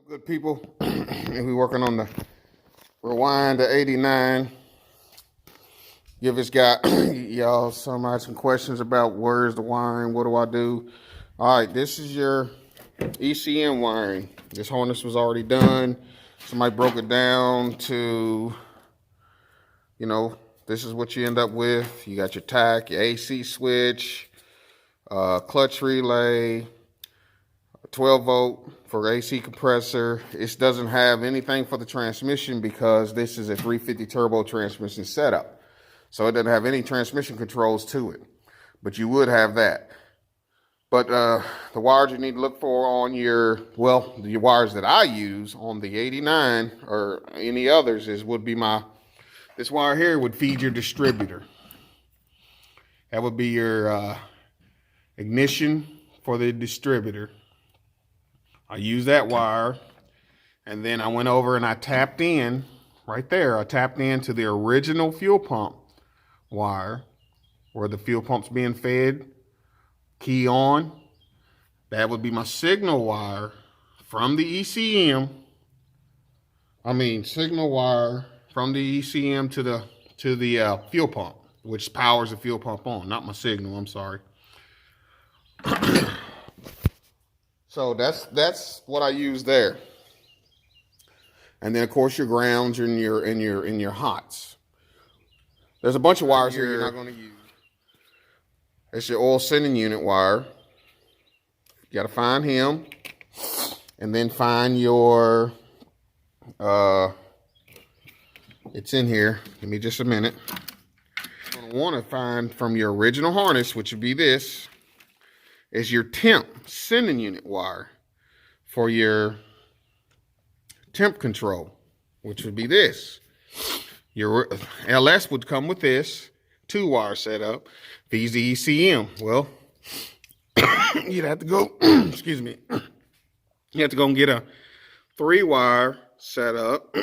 Good people, and we're working on the rewind to 89. Give this guy y'all some questions about where's the wiring, what do I do? All right, this is your ECM wiring. This harness was already done. Somebody broke it down to, this is what you end up with. You got your tach, your AC switch, clutch relay, 12 volt for AC compressor. It doesn't have anything for the transmission because this is a 350 turbo transmission setup. So it doesn't have any transmission controls to it, but you would have that. But the wires you need to look for on the wires that I use on the 89 or any others would be this wire here would feed your distributor. That would be your ignition for the distributor. I used that wire, and then I went over and I tapped in right there. I tapped into the original fuel pump wire where the fuel pump's being fed, key on. That would be my signal wire from the ECM. Signal wire from the ECM to the fuel pump, which powers the fuel pump on, not my signal, I'm sorry. So that's what I use there. And then of course your grounds and your hots. There's a bunch of wires here you're not going to use. It's your oil sending unit wire. You got to find him, and then find your it's in here. Give me just a minute. You're going to want to find from your original harness, which would be this, is your temp sending unit wire for your temp control, which would be this. Your LS would come with this 2-wire setup, feeds the ECM. Well, you'd have to go, excuse me, you have to go and get a 3-wire setup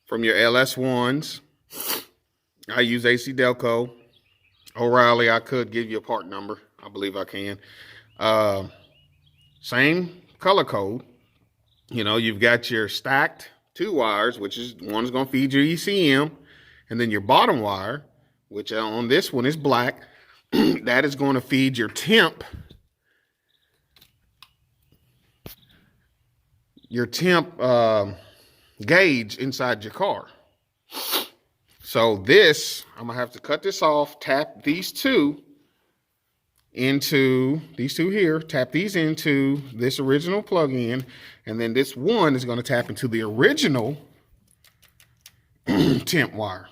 from your LS1s. I use AC Delco. O'Reilly, I could give you a part number. I believe I can. Same color code. You've got your stacked 2 wires, which is one's going to feed your ECM, and then your bottom wire, which on this one is black, that is going to feed your temp. Your temp gauge inside your car. So this, I'm going to have to cut this off, tap these two here, tap these into this original plug-in, and then this one is going to tap into the original temp wire.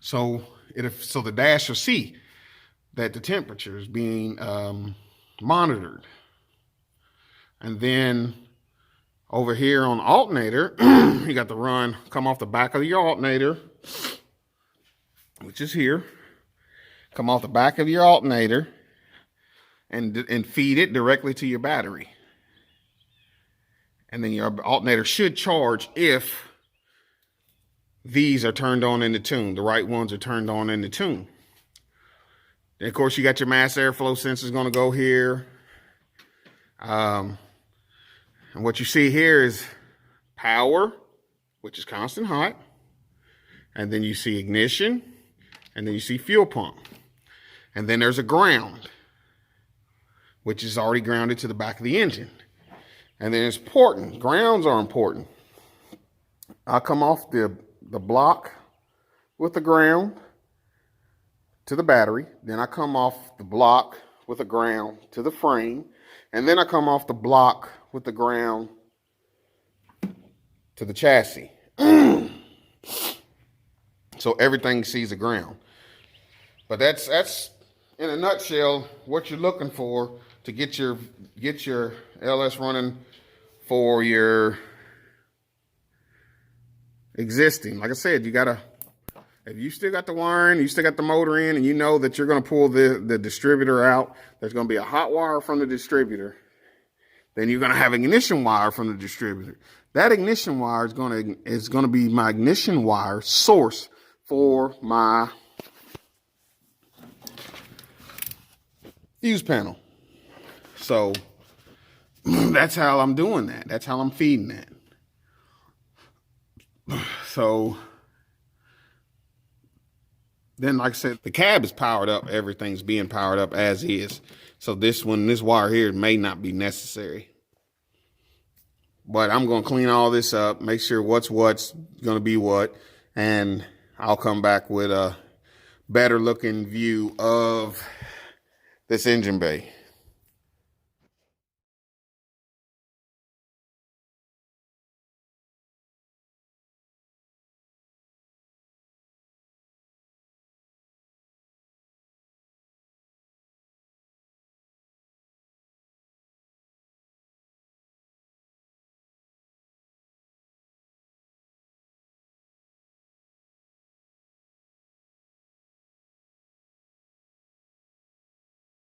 So the dash will see that the temperature is being monitored. And then over here on the alternator, you got to come off the back of your alternator, which is here. Come off the back of your alternator and feed it directly to your battery. And then your alternator should charge if these are turned on in the tune. The right ones are turned on in the tune. Then of course you got your mass airflow sensors going to go here. And what you see here is power, which is constant hot. And then you see ignition. And then you see fuel pump. And then there's a ground, which is already grounded to the back of the engine. And then it's important. Grounds are important. I come off the block with the ground to the battery. Then I come off the block with the ground to the frame. And then I come off the block with the ground to the chassis. So everything sees the ground. But that's in a nutshell what you're looking for to get your LS running for your existing. Like I said, if you still got the wiring, you still got the motor in, and you know that you're going to pull the distributor out, there's going to be a hot wire from the distributor. Then you're going to have an ignition wire from the distributor. That ignition wire is going to be my ignition wire source for my fuse panel. So that's how I'm doing that. That's how I'm feeding that. So then, like I said, the cab is powered up. Everything's being powered up as is. So this wire here may not be necessary. But I'm going to clean all this up, make sure what's going to be what, and I'll come back with a better looking view of this engine bay.